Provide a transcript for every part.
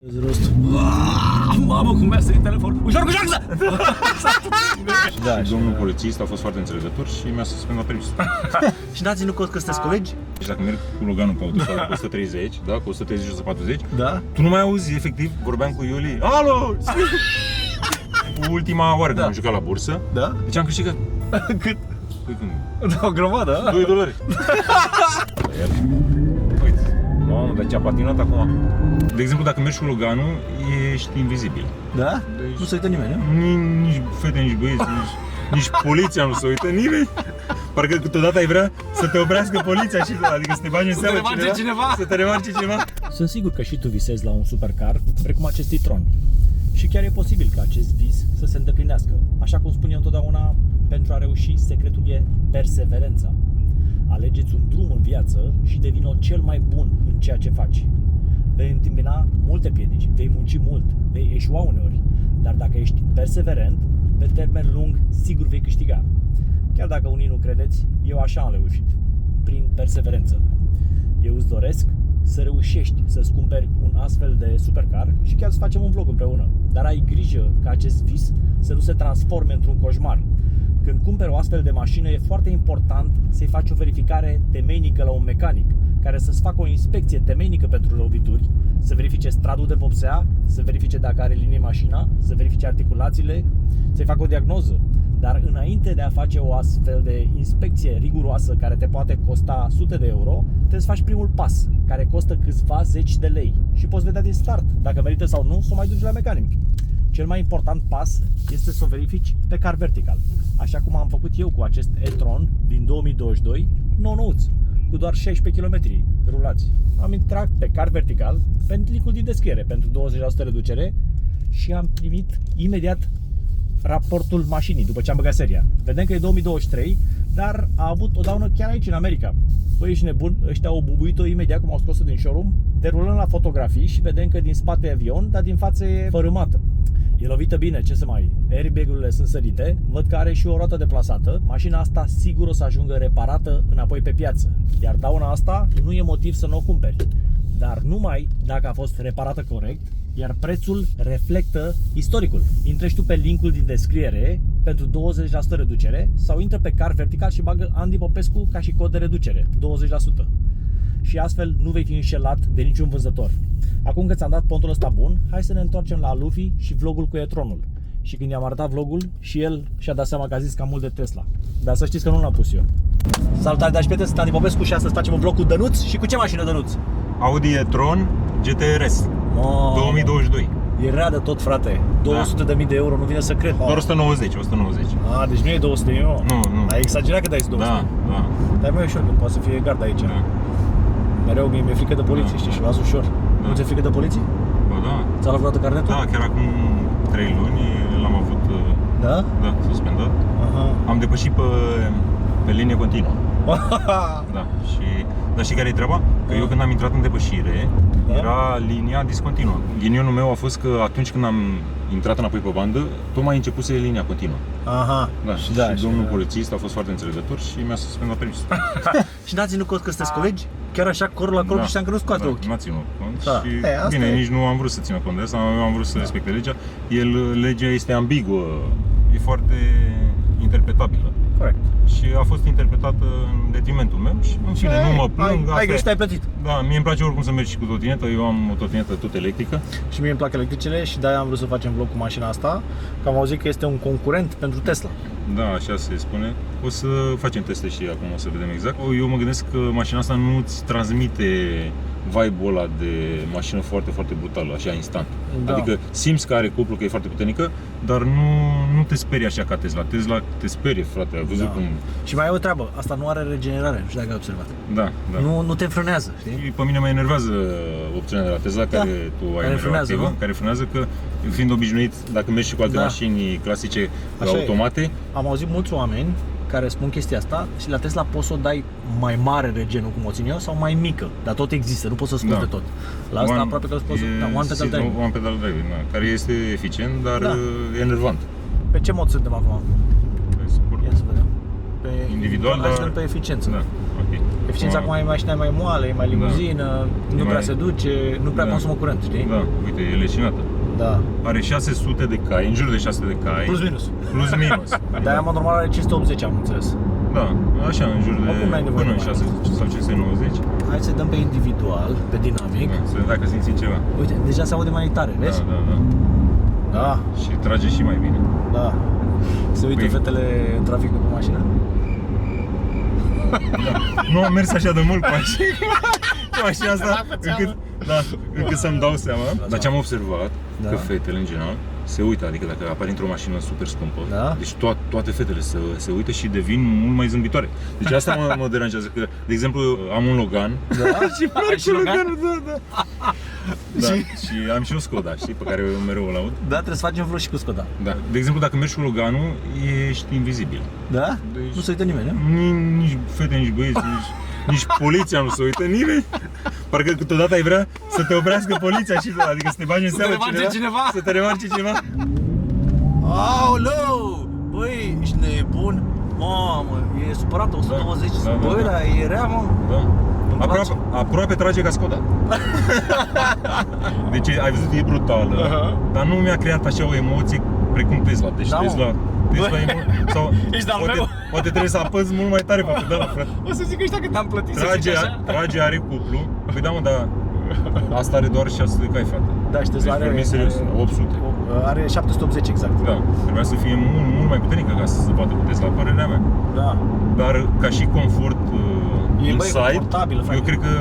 Rostul. Mamă, cum mi-a sărit telefonul. Ușor cu jaxa! Da, și domnul polițist a fost foarte înțelegător și mi-a suspendat permisul. Și n-ați ținut cont că sunteți colegi? Deci dacă merg cu Loganul pe autostradă cu 130, da, cu 130 și 140, Da. tu nu mai auzi, efectiv, vorbeam cu Iuli. Alo! Ultima oară când am jucat la bursă, Da? deci am câștigat. Cât? Păi când? Da, o grămadă, a? $2. Uite, mamă, dar ce-a patinat acum. De exemplu, dacă mergi cu Loganul, ești invizibil. Da? Deci- Nu se uită nimeni, nu? Nici fete, nici băieți, nici poliția nu se uită, nimeni. Parcă câteodată ai vrea să te oprească poliția și adică să te bagi în seamă cineva. Să te remarce cineva. Sunt sigur că și tu visezi la un supercar, precum acest e-tron. Și chiar e posibil ca acest vis să se îndeplinească. Așa cum spun eu întotdeauna, pentru a reuși, secretul e perseverența. Alegeți un drum în viață și devină cel mai bun în ceea ce faci. Vei întâmpina multe piedici, vei munci mult, vei eșua uneori, dar dacă ești perseverent, pe termen lung, sigur vei câștiga. Chiar dacă unii nu credeți, eu așa am reușit, prin perseverență. Eu îți doresc să reușești să-ți cumperi un astfel de supercar și chiar să facem un vlog împreună. Dar ai grijă ca acest vis să nu se transforme într-un coșmar. Când cumperi o astfel de mașină, e foarte important să-i faci o verificare temeinică la un mecanic, care să-ți facă o inspecție temeinică pentru lovituri, să verifice stradul de vopsea, să verifice dacă are linie mașina, să verifice articulațiile, să-i facă o diagnoză. Dar înainte de a face o astfel de inspecție riguroasă care te poate costa sute de euro, trebuie să faci primul pas, care costă câțiva zeci de lei și poți vedea din start dacă merită sau nu să o mai duci la mecanic. Cel mai important pas este să o verifici pe Car Vertical, așa cum am făcut eu cu acest e-tron din 2022, nou-nouț, cu doar 16 km rulați. Am intrat pe Car Vertical, pe linkul din descriere, pentru 20% reducere și am primit imediat raportul mașinii după ce am băgat seria. Vedem că e 2023, dar a avut o daună chiar aici în America. Băi, ești nebun, ăștia au bubuit-o imediat cum au scos-o din showroom. Derulăm la fotografii și vedem că din spate e avion, dar din față e fărâmată. E lovită bine, ce să mai... Airbag-urile sunt sărite, văd că are și o roată deplasată. Mașina asta sigur o să ajungă reparată înapoi pe piață. Iar dauna asta nu e motiv să nu o cumperi. Dar numai dacă a fost reparată corect, iar prețul reflectă istoricul. Intră și tu pe linkul din descriere pentru 20% reducere sau intră pe Car Vertical și bagă Andy Popescu ca și cod de reducere, 20%. Și astfel nu vei fi înșelat de niciun vânzător. Acum că ți-am dat pontul ăsta bun, hai să ne întoarcem la Luffy și vlogul cu e-tronul. Și când i-am arătat vlogul, și el și-a dat seama că a zis cam mult de Tesla. Dar să știți că nu l-am pus eu. Salutare, dragi prieteni, sunt Andy Popescu și astăzi facem un vlog cu Dănuț. Și cu ce mașină, Dănuț? Audi e-tron GT-RS 2022. Era de tot, frate. 200.000 de euro, nu vine să cred. Doar 190. A, deci nu e 200, eu. Nu. Ai exagerat că dai 200. Da. Dar mai ușor, că poate să fie gard aici. Da. Mereu mi-e frică de poliție, știi, și las ușor. Da. Nu ți-e frică de poliție? Bă, da. Ți-a luat vreodată carnetul? Da, chiar acum 3 luni l-am avut Da? suspendat. Aha. Am depășit pe linie continuă. Da, dar știi care e treaba? Că eu când am intrat în depășire, era linia discontinuă. Ghinionul meu a fost că atunci când am intrat înapoi pe bandă, tocmai începuse linia continuă. Aha. Da, și domnul polițist a fost foarte înțelegător și mi-a suspendat permisul. Și n-ați ținut cont că sunteți colegi? Chiar așa, corul la corul și știam că nu scoate ochii. n-a ținut cont Da. și Asta bine, e. nici nu am vrut să țină cont de asta, eu am vrut să respecte legea. Legea este ambiguă, e foarte interpretabilă. Corect. Și a fost interpretată în detrimentul meu și în fine, nu mă plâng. Ai greșit, ai plătit. Da, mie îmi place oricum să mergi și cu trotinetă, eu am o trotinetă tot electrică. Și mie îmi plac electricele și de-aia am vrut să facem vlog cu mașina asta, că am auzit că este un concurent pentru Tesla. Da, așa se spune. O să facem teste și acum o să vedem exact. Eu mă gândesc că mașina asta nu îți transmite vibe-ul ăla de mașină foarte, foarte brutală, așa instant. Da. Adică simți că are cuplu, că e foarte puternică, dar nu te sperie așa ca Tesla. Tesla te sperie, frate, ai văzut cum... Și mai e o treabă, asta nu are regenerare, nu știu dacă ai observat. Da. Nu te frânează, știi? Pe mine mă enervează opțiunea de la Tesla, care tu ai mereu activă, care frânează, că fiind obișnuit, dacă mergi și cu alte mașini clasice așa automate... E. Am auzit mulți oameni care spun chestia asta și la Tesla poți să o dai mai mare regenul, cum o țin eu, sau mai mică, dar tot există, nu poți să scoți de tot. La asta aproape că îți poți one pedal driving. One pedal driving, care este eficient, dar e enervant. Pe ce mod suntem acum? Pe sport. Ia să vedem. Pe individual, dar... pe eficiență. Da, ok. Eficiența acum e mașina mai moale, e mai limuzină, nu prea se duce, nu prea consumă curent, știi? Da, uite, e leșinată. Da. Are 600 de cai, în jur de 600 de cai. Plus minus. Plus minus. Dar în mod normal are 580, am înțeles. Da, așa, în jur de Oricum n-ai nevoie până în de mai 600 sau 590. Hai să dăm pe individual, pe dinamic. Da, să vedem dacă simți ceva. Uite, deja se aude mai tare, vezi? Da, da, da. Da, Și trage și mai bine. da. Se uită Păi- fetele în trafic după mașină? Da. Nu am mers așa de mult cu mașina asta, încât să-mi dau seama. Dar ce am observat, că fetele în general se uită, adică dacă apare într-o mașină super scumpă, deci toate fetele se uită și devin mult mai zâmbitoare. Deci asta mă deranjează, că, de exemplu, am un Logan și merg cu Loganul, da. Și am și o Skoda, știi, pe care eu mereu o laud. Da, trebuie să facem vlog și cu Skoda. Da. De exemplu, dacă mergi cu Loganul, ești invizibil. Da? Deci- Nu se uită nimeni, nu? Nici fete, nici băieți, nici poliția nu se uită, nimeni. Parcă câteodată ai vrea să te oprească poliția și adică să te bagi în seamă cineva, să te remarce cineva. Aoleu! Băi, ești nebun? Mamă, e supărat 120. Da, Băi, da. dar e rea, mă. Da. Aproape trage ca Skoda. Deci ai văzut, e brutală, dar nu mi-a creat așa o emoție precum Tesla. Deci Da, mă. Tesla e mult, sau Ești de-al meu. poate trebuie să apăs mult mai tare pe pedală, frate. O să zic ăștia că te-am plătit, să zici așa. Trage, are cuplu. Păi da, mă, dar asta are doar 600 de cai, frate. Da, și Tesla Deci vorbim serios, 800. Are 780 exact. Da, trebuia să fie mult mai puternică ca să se poată cu Tesla, părerea mea. Da. Dar ca și confort E, băi, inside, confortabilă, frate. eu cred că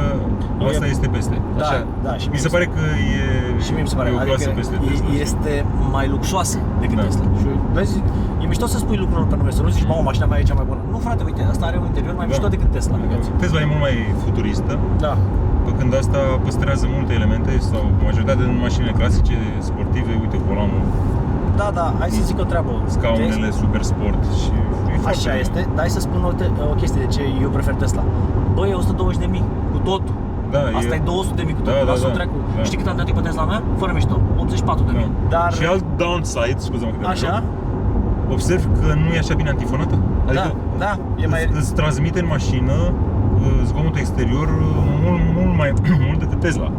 asta este peste. Da, Așa. da, și mi se pare că e, Și mie mi se pare, e o clasă adică peste Tesla. este mai luxoasă decât Da. Tesla. Și vezi, e mișto să spui lucrurile pe nume, să nu zici, mamă, mașina mea e cea mai bună. Nu, frate, uite, asta are un interior mai mișto decât Tesla. Tesla e mult mai futuristă, Da. pe când asta păstrează multe elemente sau majoritatea din mașinile clasice, sportive, uite, volanul, Da, da, hai să zic o treabă. scaunele, super sport și e foarte Așa bine. este, dar hai să spun o chestie de ce eu prefer Tesla. Băi, e 120.000 cu totul. Da, Asta e 200.000 cu totul, Da, lasă-o da. trecu. Da. Știi cât am dat pe Tesla mea? Fără mișto, 84.000. Dar Și alt downside, scuze-mă că te așa? întrerup, observ că nu e așa bine antifonată. Adică Da, e mai îți transmite în mașină zgomotul exterior mult mai mult decât Tesla.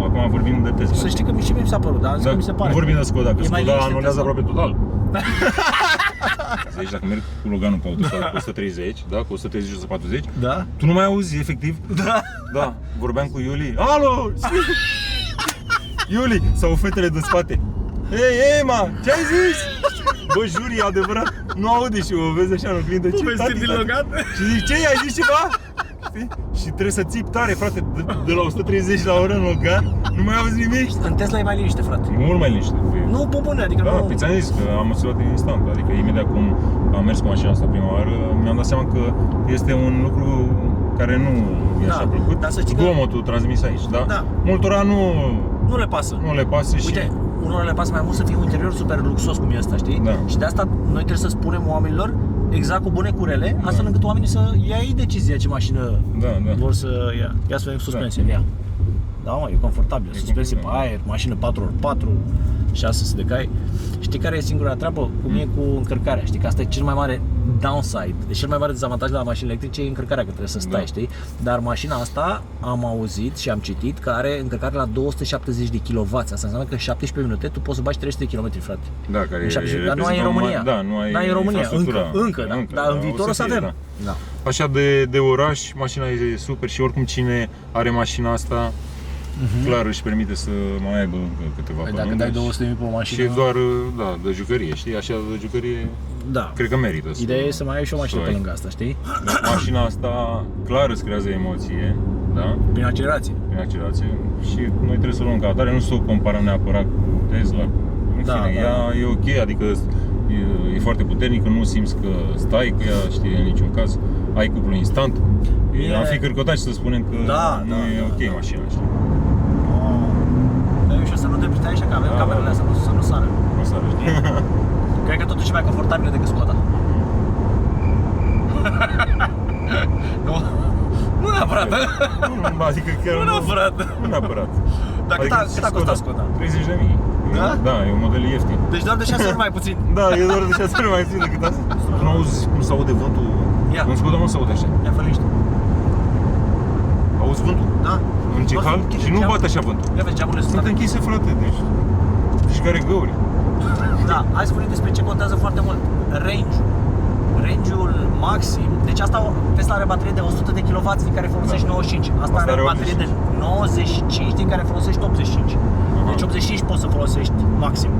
Acum vorbim de Tesla. Să știi că și mie mi s-a părut, dar că mi se pare. Nu vorbim de Skoda, că E mai Skoda liniște anulează Tesla. aproape total. Deci dacă merg cu Loganul pe autostradă cu 130, da, cu 130 și 140, Da? tu nu mai auzi, efectiv? Da. Da, vorbeam cu Iuli. Alo! Iuli! Sau fetele de spate. Ei, ma, ce ai zis? Bă, jur, e adevărat. Nu aude și o vezi așa în oglindă. Povestit din Logan? Și zic, ce ai zis ceva? Știi? Și trebuie să țipi tare, frate, de la 130 la oră în Logan. Nu mai auzi nimic. În Tesla e mai liniște, frate. E mult mai liniște. Nu, pe bune, adică Da, nu... păi ți-am zis că am observat instant, adică imediat cum am mers cu mașina asta prima oară, mi-am dat seama că este un lucru care nu e Da, așa plăcut. dar să știi că- Zgomotul transmis aici, da? Da. Multora Nu le pasă. nu le pasă și... Uite, unor le pasă mai mult să fie un interior super luxos cum e ăsta, știi? Da. Și de asta noi trebuie să spunem oamenilor exact cu bune curele, astfel încât oamenii să ia ei decizia ce mașină Da, da. vor să ia. Ia să vedem suspensie, ia. Da, mă, e confortabil. Suspensie pe aer, mașină 4x4, 600 de cai. Știi care e singura treabă? Cum e cu încărcarea, știi? Că asta e cel mai mare downside. Deci cel mai mare dezavantaj la mașini electrice e încărcarea, că trebuie să stai, Da. știi? Dar mașina asta am auzit și am citit că are încărcare la 270 de kW. Asta înseamnă că 17 minute tu poți să bagi 300 km, frate. Da, care Dar nu ai în România. Da, nu ai N-ai în România, infrastructura. încă, da. Dar în viitor o să fie, avem. da. Da. Așa de oraș, mașina e super și oricum cine are mașina asta, clar își permite să mai aibă încă câteva Păi dacă pământe dai și- 200.000 pe o mașină... Și doar, da, de jucărie, știi? Așa de jucărie, Da. cred că merită. Ideea e să mai ai și o mașină să pe ai. lângă asta, știi? Mașina asta clar îți creează emoție, da? Prin accelerație. Prin accelerație. Și noi trebuie să o luăm ca atare, nu să o comparăm neapărat cu Tesla. În Da, fine, da. ea e ok, adică e foarte puternică, nu simți că stai cu ea, știi, în niciun caz. Ai cuplu instant. Mie- Am fi cârcotași să spunem că Da, nu da, e da, ok da. mașina, știi? Dar eu și să nu te pliți așa, că avem Da, camerele da. astea, să nu sară. Nu o să arăți, știi? Cred că totuși e mai confortabilă decât Skoda. Nu? Nu neapărat, Nu, adică chiar nu neapărat. Nu neapărat. Dar cât a costat Skoda? 30.000. Da? Da, e un model ieftin. Deci doar de 6 ori mai puțin. Da, e doar de 6 ori mai puțin decât asta. Tu nu auzi cum se aude vântul? Ia. În Skoda nu se aude așa. Ia fă liniște. Auzi vântul? Da. În ce cal? Și nu bate așa vântul. Ia vezi, geamurile Sunt închise, frate, deci... Și care găuri. Da, hai să vorbim despre ce contează foarte mult. Range-ul. Range-ul maxim, deci asta, Tesla are baterie de 100 de kW din care folosești 95. Asta are baterie de 95 din care folosești 85. Deci 85 poți să folosești maxim.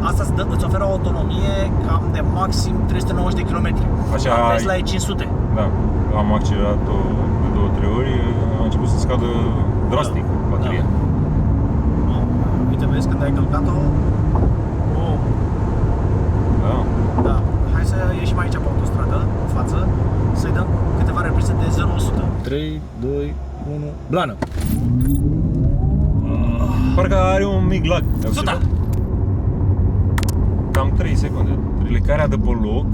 Asta îți oferă o autonomie cam de maxim 390 de km. Așa, Tesla e 500. Da, am accelerat-o de 2-3 ori, a început să scadă drastic bateria. Uite, vezi când ai călcat-o. Oh. Da. Da. Hai să ieșim aici pe autostradă, în față, să-i dăm câteva reprise de 0-100. 3, 2, 1, blană! Parcă are un mic lag. Suta! Cam 3 secunde. Plecarea de pe loc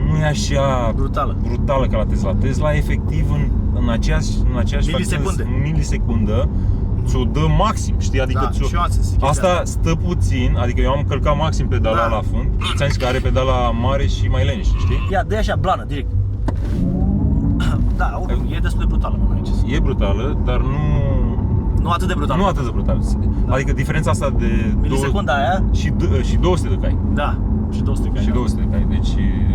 nu e așa brutală ca la Tesla. Tesla efectiv în aceeași Milisecunde. milisecundă ți-o dă maxim, știi? Adică Da, și eu am zis asta stă puțin, adică eu am călcat maxim pedala la fund. Ți-am zis că are pedala mare și mai leniște, știi? Ia, dă așa, blană, direct. Da, oricum, e destul de brutală, mă, aici. E brutală, dar Nu atât de brutală. nu atât de brutală. Adică diferența asta de Milisecunda aia? și 200 de cai. Da, și 200 de cai. Și 200 de cai. Deci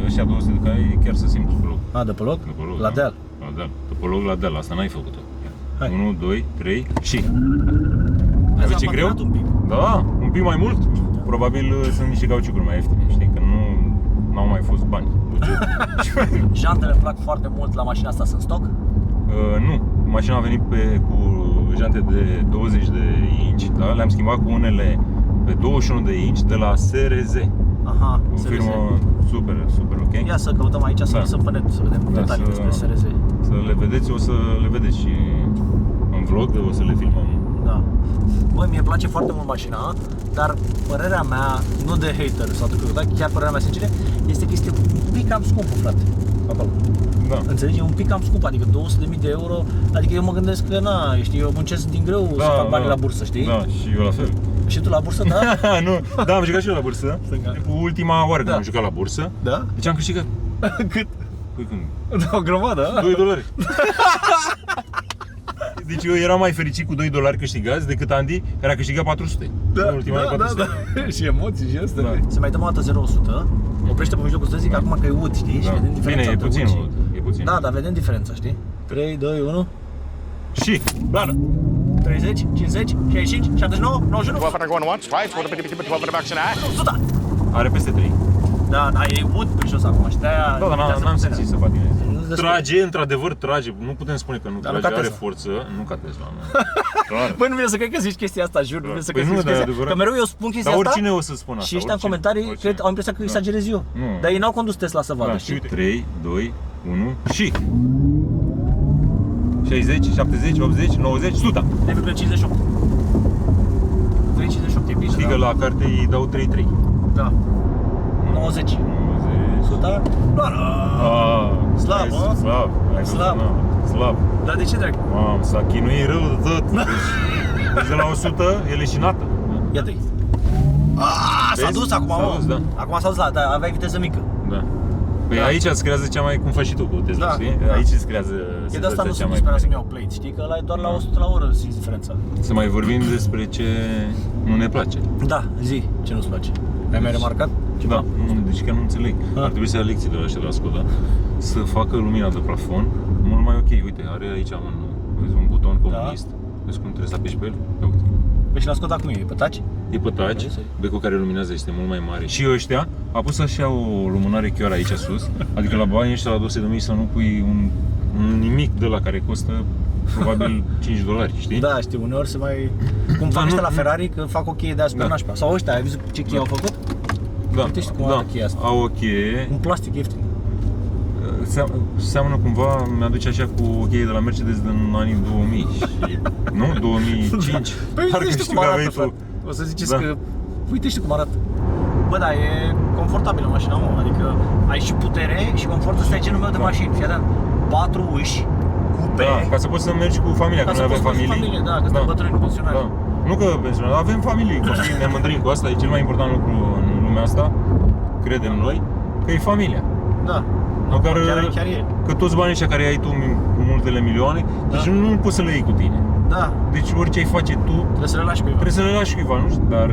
ăștia 200 de cai chiar se simt pe loc. A, de pe loc? De pe loc, La da. deal. La deal. De pe loc la deal. Asta n-ai făcut-o. Hai. 1, 2, 3 și... Azi Vezi am ce greu? patinat un pic. Da, un pic mai mult. Probabil sunt niște cauciucuri mai ieftine, știi? Că n-au mai fost bani. Jantele îmi plac foarte mult la mașina asta, sunt stock? Nu, mașina a venit cu jante de 20 de inch, da? Le-am schimbat cu unele pe 21 de inch de la SRZ. Aha, O SRZ. firmă super, super ok. Ia să căutăm aici, să lăsăm pe net, să vedem detalii despre SRZ. Să le vedeți, o să le vedeți și în vlog, o să le filmăm. Da. Băi, mie îmi place foarte mult mașina, dar părerea mea, nu de hater sau de dar chiar părerea mea sinceră, este că este un pic cam scumpă, frate, acolo. Da. Înțelegi? E un pic cam scump, adică 200.000 de euro, adică eu mă gândesc că na, știi, eu muncesc din greu să fac bani la bursă, știi? Da, și eu la fel. Și tu la bursă, da? Nu, da, am jucat și eu la bursă. Cu ultima oară când am jucat la bursă. Da? Deci am câștigat. Cât? Păi când? Da, o grămadă, a? $2. Deci eu eram mai fericit cu $2 câștigați decât Andy, care a câștigat 400. În ultima oară 400. Și emoții și astea. Da. Să mai dăm o dată 0-100, oprește pe mijlocul străzii, că acum că e ud, știi? Și Da. vedem diferența. Bine, e între puțin ud și- ud, e puțin. Da, dar vedem diferența, știi? 3, 2, 1, Și blană! 30, 50, 65, 79, 91, 12 going once, twice, 12 back in eye. 100! are peste 3. Da, da, e ud pe jos acum și de-aia... Da, dar n-am simțit să patineze. destul. Trage, într-adevăr trage. Nu putem spune că nu Dar nu trage, ca are Tesla. forță. Nu ca Tesla, nu. Clar. Băi, nu vine să cred că zici chestia asta, jur, nu vine să Păi cred că nu, zici dar e chestia. adevărat. Că mereu eu spun chestia Dar asta. oricine o să spună asta. Și ăștia în oricine, comentarii oricine. cred, au impresia că exagerez eu. Nu. Dar ei n-au condus Tesla să vadă, Da, și știi? uite, 3, 2, 1 și 60, 70, 80, 90, 100. 3,58. 3,58 e bine, Știi că la carte îi dau 3-3. Da. 90. 100? Doar. Slab, mă? Slab. Ai văzut, Slab. na, slab. Dar de ce, drag? Mamă, s-a chinuit rău de tot. Deci de la 100 e leșinată. Iată-i. S-a Vezi? dus acum, S-a mă. dus, da. Acum s-a dus la, dar aveai viteză mică. Da. Păi Da. aici îți creează cea mai, cum faci și tu cu Tesla, Da, știi? da. Aici îți creează E de asta nu cea sunt mai disperat să-mi bună. iau plate, știi? Că ăla e doar la Da. 100 la oră simți diferența. Să mai vorbim despre ce nu ne place. Da, zi, ce nu-ți place? Ai mai remarcat? Da, deci chiar nu înțeleg. Ar trebui să ia lecții de la ăștia de la Skoda, să facă lumina de plafon mult mai ok. Uite, are aici un buton comunist. Vezi cum trebuie să apeși pe el? Ia uite. Păi și la Skoda cum e? Pe taci? E pe touch, becul care luminează este mult mai mare. Și ăștia a pus așa o lumânare chioară aici sus, adică la banii ăștia la 200.000 să nu pui un nimic de la care costă probabil $5, știi? Da, știi, uneori se mai... Cum Da, fac ăștia nu- la Ferrari, că fac o cheie de aia super Da. nașpa. Sau ăștia, ai văzut ce cheie au făcut? Da, Uite, știi cum arată cheia asta. au o cheie. Un plastic ieftin. Seamănă cumva, mi-aduce așa cu o cheie de la Mercedes din anii 2000 și, nu? 2005. Păi Parcă uite, știi cum că arată, aveai frate. tu. O să ziceți Da. că... Uite, știi cum arată. Bă, da, e confortabilă mașina, mă. Adică ai și putere și confort. Ăsta e genul meu de mașini. Fii atent. 4 uși, cupe. Da, ca să poți să mergi cu familia, Ca că să noi avem poți mergi cu familii. familie, da, că suntem bătrâni, pensionari. Da. Nu că pensionari, avem familii, copii, ne mândrim cu asta, e cel mai important lucru în lumea asta, credem noi, că e familia. Da. Măcar Chiar e. că toți banii ăștia care ai tu multele milioane, deci nu poți să le iei cu tine. Da, Deci orice ai face tu, trebuie să le lași cuiva. trebuie să le lași cuiva, nu știu, dar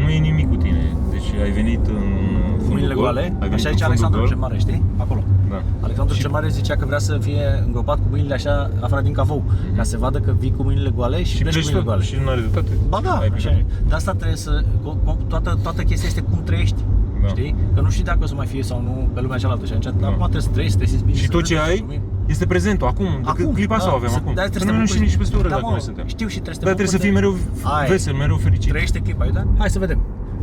nu e nimic cu tine. Deci ai venit în fundul Mâinile gol, goale, ai venit așa în zice fundul Alexandru gol. cel Mare, știi? Acolo. Da. Alexandru cel Mare zicea că vrea să fie îngropat cu mâinile așa afară din cavou, ca să vadă că vii cu mâinile goale și pleci cu mâinile goale. Și nu are dreptate. Ba da, Ai așa plecat. e. De asta trebuie să, toată chestia este cum trăiești, Da. știi? Că nu știi dacă o să mai fie sau nu pe lumea cealaltă și atunci, acum trebuie să trăiești, să te simți bine. Și să tot ce râzi, să ai glumim. este prezentul, acum, clipa asta o avem acum. Dar Că trebuie să noi nu te știm nici peste o oră da, dacă mă, noi suntem. Știu și trebuie să te Dar trebuie să fii mereu Aia e. vesel, mereu fericit. Trăiește clipa, uite? Hai să vedem.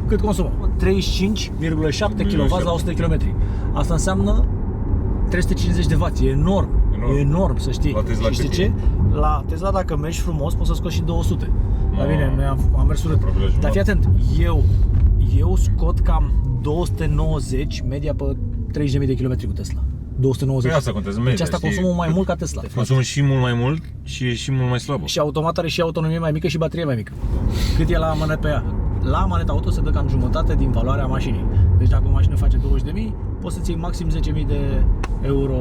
Cât consumă? 35,7 kW la 100 km. Asta înseamnă 350 de W. E enorm. Enorm. E enorm, să știi. La Tesla și știi cât ce? e? La Tesla, dacă mergi frumos, poți să scoți și 200. Dar No. bine, noi am mers urât. Aproape la jumătate. Dar fii atent, eu scot cam 290 media pe 30.000 de km cu Tesla. 290. Păi asta contează, media, Deci asta știi? consumă mai mult ca Tesla. Consumă și mult mai mult și e și mult mai slabă. Și automat are și autonomie mai mică și baterie mai mică. Cât e la manet pe ea? La manet auto se dă cam jumătate din valoarea mașinii. Deci dacă o mașină face 20.000, poți să-ți iei maxim 10.000 de euro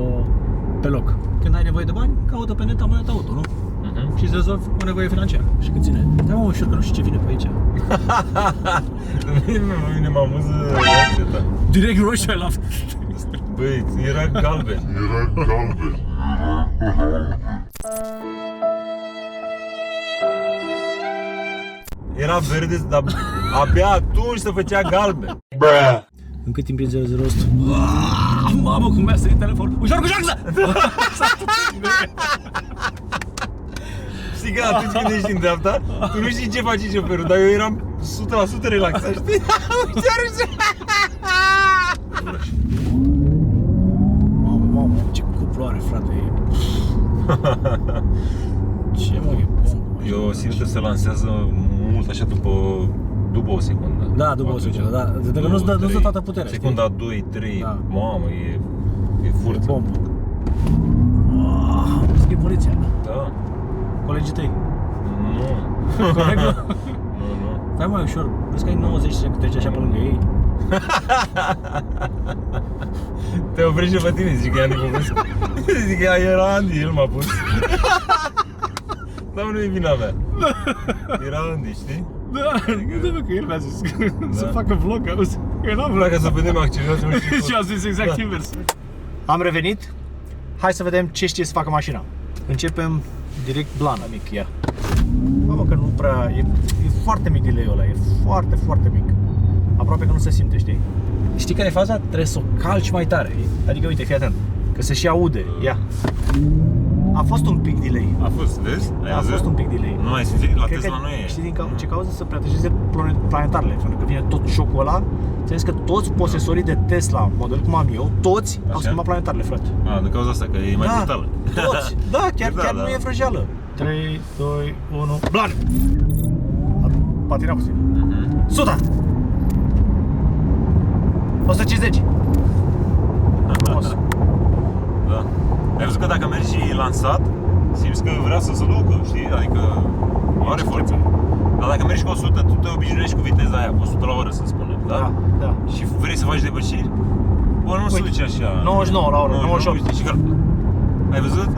pe loc. Când ai nevoie de bani, caută pe net manet auto, nu? Și îți rezolvi o nevoie financiară. Și cât ține? Da, mă, ușor că nu știu ce vine pe aici. Mine mă amuză reacția ta. Direct roșu ai la... Băi, era galben. Era verde, dar abia atunci se făcea galben. În cât timp prin 001? Mamă, cum mi-a sărit telefonul. Ușor cu șansa! Știi că atunci când ești în dreapta, tu nu știi ce face șoferul, dar eu eram 100% relaxat, știi? Mamă, ce cuploare, frate. Ce mă, e bombă. Eu simt că se lansează mult așa după o secundă. Da, după o secundă, da. Dacă nu-ți dă toată puterea, știi? Secunda 2, 3, Da. mamă, e furță. Bombă. Schimb poliția. Da. Colegii tăi. Nu. Colegul? Nu. Stai mai ușor. Vezi că ai 90 și treci așa pe lângă ei. Te oprește pe tine, zici că e Andy Popescu. Zic că era Andy, el m-a pus. Dar nu e vina mea. Era Andy, știi? Da, nu că el mi-a zis să Da. facă vlog, auzi? Că eu n-am vlog. Dacă să vedem accelerația, nu știu. Și a zis exact Da. invers. Am revenit. Hai să vedem ce știe să facă mașina. Începem direct blana mic, ia. Mamă că nu prea, e foarte mic delay-ul ăla, e foarte, foarte mic. Aproape că nu se simte, știi? Știi care e faza? Trebuie să o calci mai tare. Adică uite, fii atent, că se și aude, ia. A fost un pic delay. A fost, vezi? Ai A văzut? fost un pic delay. Nu ai simțit? La Cred Tesla că, nu e. știi din ce cauză? Să protejeze planetarele, pentru că vine tot șocul ăla. Înțeles că toți posesorii de Tesla, model cum am eu, toți au Așa? schimbat planetarele, frate. A, din cauza asta, că e mai brutală. Toți, da, chiar Da, da. nu e vrăjeală. 3, 2, 1, blan! A patinat puțin. 100! 150! Frumos. Da. Ai văzut că dacă mergi lansat, simți că vrea să se ducă, știi? Adică nu are forță. Dar dacă mergi cu 100, tu te obișnuiești cu viteza aia, cu 100 la oră, să spunem, da? Da, da. Și vrei să faci depășiri? Bă, nu se Uite, duce așa. 99 la oră, 98. Uite, și că... Ai văzut?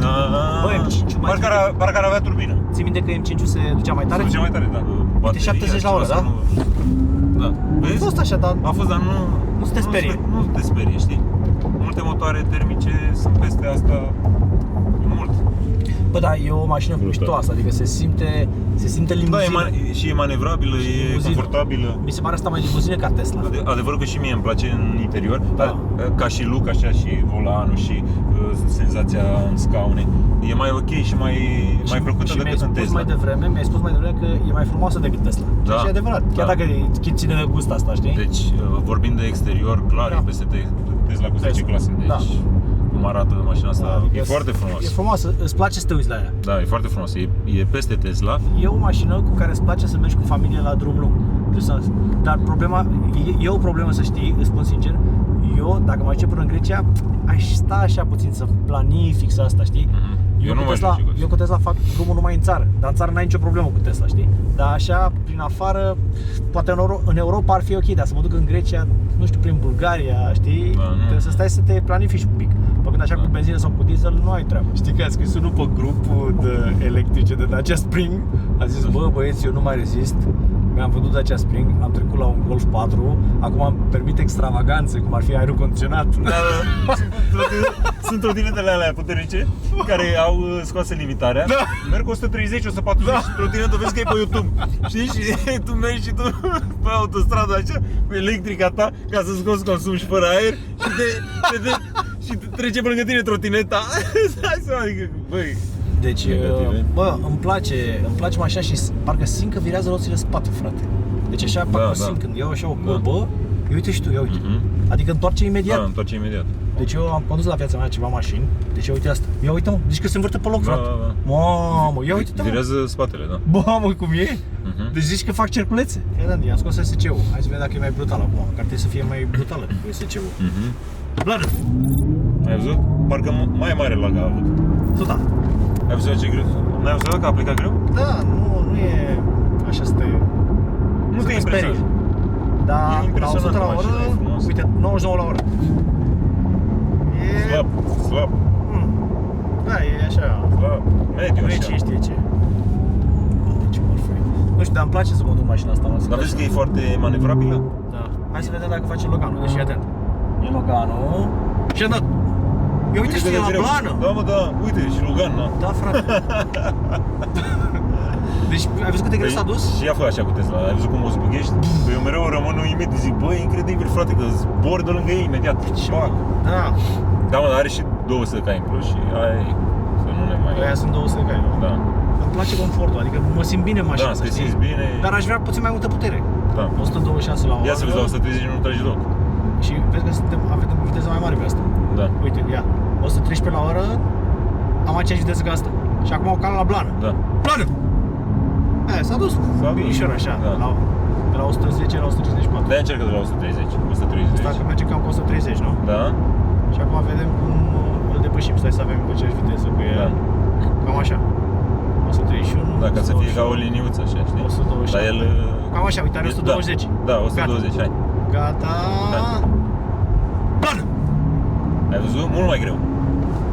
Băi, M5-ul mai Parcă ar avea turbină. Ții minte că M5-ul se ducea mai tare? Se ducea mai tare, da. Bateria, 70 la oră, ceva da? să nu- Da. A Vezi? fost așa, dar A fost, dar Nu te sperie. Nu te sperie, știi? Multe motoare termice sunt peste asta mult. bă, da, e o mașină miștoasă, adică se simte Da, limuzină. și e manevrabilă, e limuzină. confortabilă. Mi se pare asta mai limuzină ca Tesla. Adevărul că și mie îmi place în interior, Da. dar ca și look așa și volanul și senzația în scaune e mai ok și mai plăcută și mi-ai decât în spus Tesla. mai devreme că e mai frumoasă decât Tesla. Da. Și e adevărat, chiar Da. dacă ține de gust asta, știi? Deci, vorbind de exterior, clar, Da. e peste Tesla cu 10 Tesla. clase. Deci, Da. cum arată mașina asta, Adică e foarte frumos. E frumoasă, îți place să te uiți la ea. Da, e foarte frumos. E peste Tesla. E o mașină cu care îți place să mergi cu familie la drum lung. Dar problema, e o problemă să știi, îți spun sincer, eu, dacă mă duce până în Grecia, aș sta așa puțin să planific asta, știi? Eu nu mai Tesla, știu ce eu cu Tesla fac drumul numai în țară, dar în țară n-ai nicio problemă cu Tesla, știi? Dar așa, prin afară, poate în Europa ar fi ok, dar să mă duc în Grecia, nu știu, prin Bulgaria, știi? Da, nu. Trebuie să stai să te planifici un pic. Pe când așa cu benzină sau cu diesel nu ai treabă. Știi că a scris unul pe grupul de electrice de Dacia Spring, a zis, bă băieți, eu nu mai rezist, mi-am vândut Dacia Spring, am trecut la un Golf 4, acum îmi permit extravaganțe, cum ar fi aerul condiționat. Da, sunt trotinetele alea puternice care au scoase limitarea. Da. Merg 130, 140 și trotinetă, vezi că e pe YouTube. Știi? Și tu mergi și tu pe autostradă așa, cu electrica ta, ca să scoți consum și fără aer și trece pe lângă tine trotineta. Stai să adică, băi. Deci, Negative. bă, îmi place mașina și parcă simt că virează roțile spate, frate. Deci așa, parcă simt când iau așa o curbă, ia uite și tu, ia uite. Adică întoarce imediat. Da, întoarce imediat. Deci eu am condus la viața mea ceva mașini, deci ia uite asta. Ia uite mă, deci că se învârte pe loc, frate. Da. Mamă, ia uite-te mă. Virează spatele, da. Bă, mă, cum e? Deci zici că fac cerculețe. Ia da, i-am scos SC-ul. Hai să vedem dacă e mai brutal acum, că ar trebui să fie mai brutală cu SC-ul. Blană! Ai văzut? Parcă mai mare lag a avut. Da. Ai văzut ce greu? N-ai văzut că a plecat greu? Da, nu e așa să te... Nu te impresionează. Da, E la impresionant 100 la oră, mașina, e frumos. uite, 99 la oră. E... Slab. Da, e așa, Mediu nu e așa. ce știe ce. Ce marfă e. Nu știu, dar îmi place să mă duc mașina asta. Dar vezi că e foarte manevrabilă? Da. Hai să vedem dacă face Loganul, deci fii atent. E Loganul. Și am dat. Ia uite, știi, la plană. Da, mă, da, uite, și Logan, da. Da, frate. Deci, ai văzut cât de greu s-a dus? Și ea fă așa cu Tesla, ai văzut cum o zbuchești? Păi eu mereu rămân uimit, zic, bă, e incredibil, frate, că zbor de lângă ei imediat. Pac. Da. Da, mă, dar are și 200 de cai în plus și aia e, să nu ne mai... Aia sunt 200 de cai, nu? Da. Îmi place confortul, adică mă simt bine în mașină, Da, să te știi. simți bine. Dar aș vrea puțin mai multă putere. Da. 126 la oră. Ia să vezi, la 130 nu tragi deloc. Și vezi că avem viteză mai mare pe asta. Da. Uite, ia, 113 la oră, am aceeași viteză ca asta. Și acum o cal la blană. Da. Blană! Aia, s-a dus. Binișor așa, Da. de la 110 la 154. De-aia încercă de la 130, 130. Asta că merge cam cu 130, nu? Da? Și acum vedem cum îl depășim. Stai să avem aceeași viteză cu el. Da. Cam așa. 131, Da, ca să fie ca o 128, liniuță așa, știi? 127. Dar el... Cam așa, uite, are 120. Da, 120, hai. Gata. Da. Blană! Ai văzut? Mult mai greu.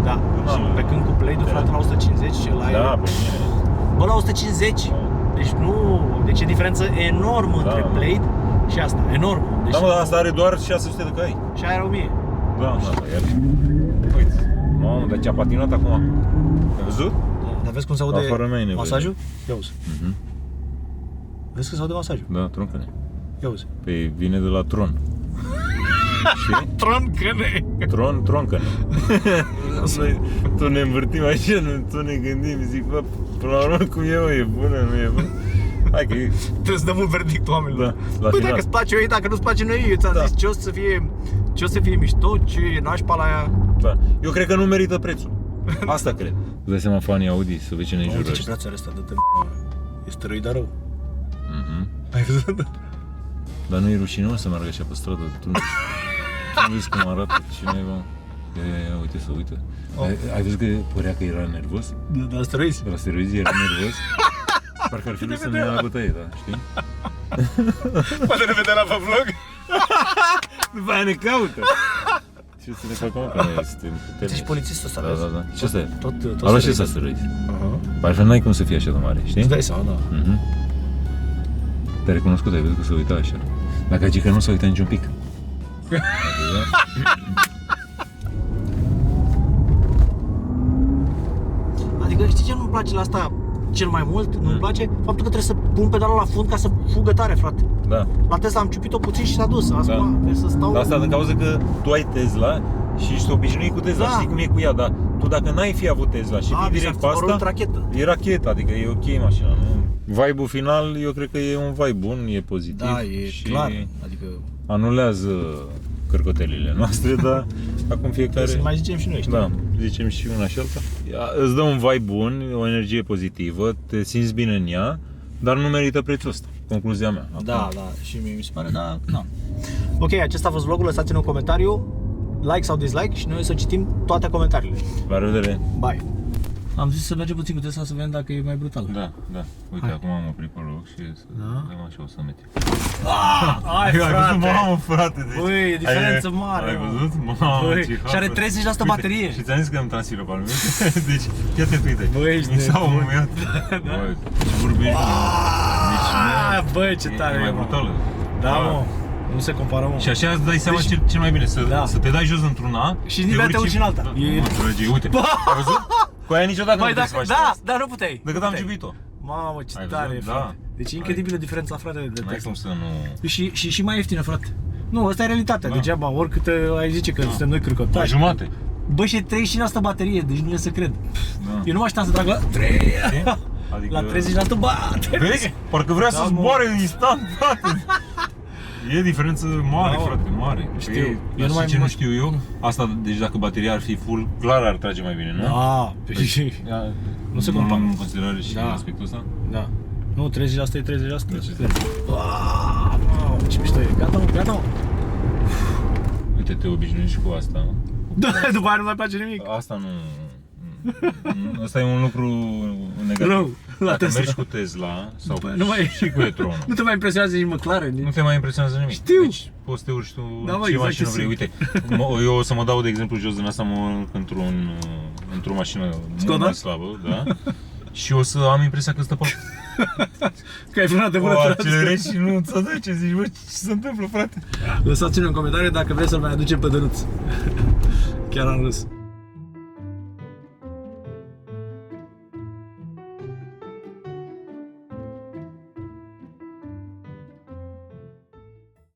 Da, și pe când cu Blade-ul, frate, la 150 și la Da, pe mine. Bă, la 150. Deci nu, deci e diferență enormă între Blade și asta, enormă. Deci Da, mă, dar asta are doar 600 de cai. și aia era 1000. Da, iar. Uite. Mamă, dar ce-a patinat acum. Ai văzut? Dar vezi cum se aude Afară n-ai nevoie. masajul? Ia uzi. Vezi că se aude masajul? Da, troncăne. Ia uzi. Păi vine de la tron. Știi? Troncăne! Troncăne. Noi tot ne învârtim așa, tot ne gândim, zic, bă, până la urmă cum e, mă, e bună, nu e bună? Hai că e... Trebuie să dăm un verdict oamenilor. Da, la Păi final. dacă îți place ei, dacă nu-ți place noi, eu ți-am Da. zis ce o să fie mișto, ce e nașpa la ea. Da. Eu cred că nu merită prețul. Asta cred. Îți dai seama fanii Audi, să vezi ce ne Uite înjură ce ăștia. braț are ăsta, dă-te e stăruit rău. Mhm. Ai văzut? Dar nu e rușinos să meargă așa pe stradă. Tu nu vezi cum arată cineva. Ia, uite să uită. Ai văzut că părea că era nervos? Da, stăruiți. De la steroizi era nervos. Parcă ar fi vrut să ne ia la bătaie, da, știi? Poate ne vedea la pe vlog. După aia ne caută. Ce să ne facem, că noi suntem puternici. Ești polițist ăsta, Da, vezi? da, da. Ce ăsta e? Tot Ăla și ăsta steroizi. Parcă n-ai cum să fie așa de mare, știi? Îți dai seama, da. Mhm. Te-ai recunoscut, ai văzut că se uita așa. Dacă zici că nu se uita niciun pic. Adică știi ce nu-mi place la asta cel mai mult? Nu-mi place faptul că trebuie să pun pedalul la fund ca să fugă tare, frate. Da. La Tesla am ciupit-o puțin și s-a dus. Asta trebuie să stau... Dar asta din cauza că tu ai Tesla și ești obișnuit cu Tesla, Da. știi cum e cu ea, dar tu dacă n-ai fi avut Tesla și vii direct pe asta, rachetă. e rachetă, adică e ok mașina, nu? Vibe-ul final, eu cred că e un vibe bun, e pozitiv. Da, e și clar. Adică anulează cărcotelile noastre, dar acum fiecare... să mai zicem și noi, știi? Da, zicem și una și alta. Îți dă un vibe bun, o energie pozitivă, te simți bine în ea, dar nu merită prețul ăsta. Concluzia mea. Acum. Da, da, și mie mi se pare, da, na. Ok, acesta a fost vlogul, lăsați-ne un comentariu, like sau dislike și noi o să citim toate comentariile. La revedere! Bye! Am zis să mergem puțin cu Tesla să vedem dacă e mai brutal. Da, da. Uite, Hai. acum am oprit pe loc și să Da? dăm așa o summit. Hai, Ai văzut, frate! mamă, frate, deci... Băi, e diferență mare, Ai mă. văzut? Mamă, Băi, ce și are hafă. 30% Uite, baterie. Și ți-am zis că îmi transfiră pe al meu. Deci, fii atent, uite. Băi, ești mi s-au nebun. muiat. Băi, deci vorbești bine. Deci, Băi, ce tare e mai mă. brutală. Da, mă. Nu se compară, mă. Și așa îți dai seama Deci- cel mai bine, Da. să te dai jos într-una Și nici te urci în alta. Da, E- mă, drăgie, uite, ai văzut? Cu aia niciodată Băi, nu puteai să dacă, faci da, asta. dar nu puteai. Decât Nu am puteai. iubit-o. Mamă, ce Ai tare, văzut? frate. Da. Deci e incredibilă diferența, frate, de N-ai Tesla. cum să nu... Și mai ieftină, frate. Nu, asta e realitatea. Da. Degeaba, oricât ai zice că suntem noi La cârcotași. jumate. Bă, și e 35% baterie, deci nu e să cred. Da. Eu nu mă așteptam să trag la 3. Adică... La 30% baterie. Vezi? Parcă vrea Da, să mă. zboare instant, frate. E diferență mare, Da, mă. frate, mare. Știu. Eu Eu nu mai ce mă- nu știu eu, asta, deci dacă bateria ar fi full, clar ar trage mai bine, nu? Da, și nu se Nu luăm compară. în considerare și Da. aspectul ăsta? Da. Nu, 30% e 30%. Deci, Wow, ce mișto e. Gata, mă, gata, mă. uite, te obișnuiești cu asta. Da, după aia nu mai place nimic. Asta nu... Asta e un lucru negativ. Rău, la Dacă Tesla. mergi cu Tesla sau După aia nu mai- și cu e-tron, Nu te mai impresionează nici McLaren, nu nici... te mai impresionează nimic. Știu. Deci poți să te urci tu Da, mă, ce exact mașină ce vrei. sunt. Uite, eu o să mă dau de exemplu jos din asta, mă urc într-o mașină mult Skoda? mai slabă, da? Și o să am impresia că stă pe Că ai frânat de o bună accelerezi și nu ți aduce, zici, bă, ce se întâmplă, frate? Lăsați-ne în comentarii dacă vreți să-l mai aducem pe Dănuț. Chiar am râs.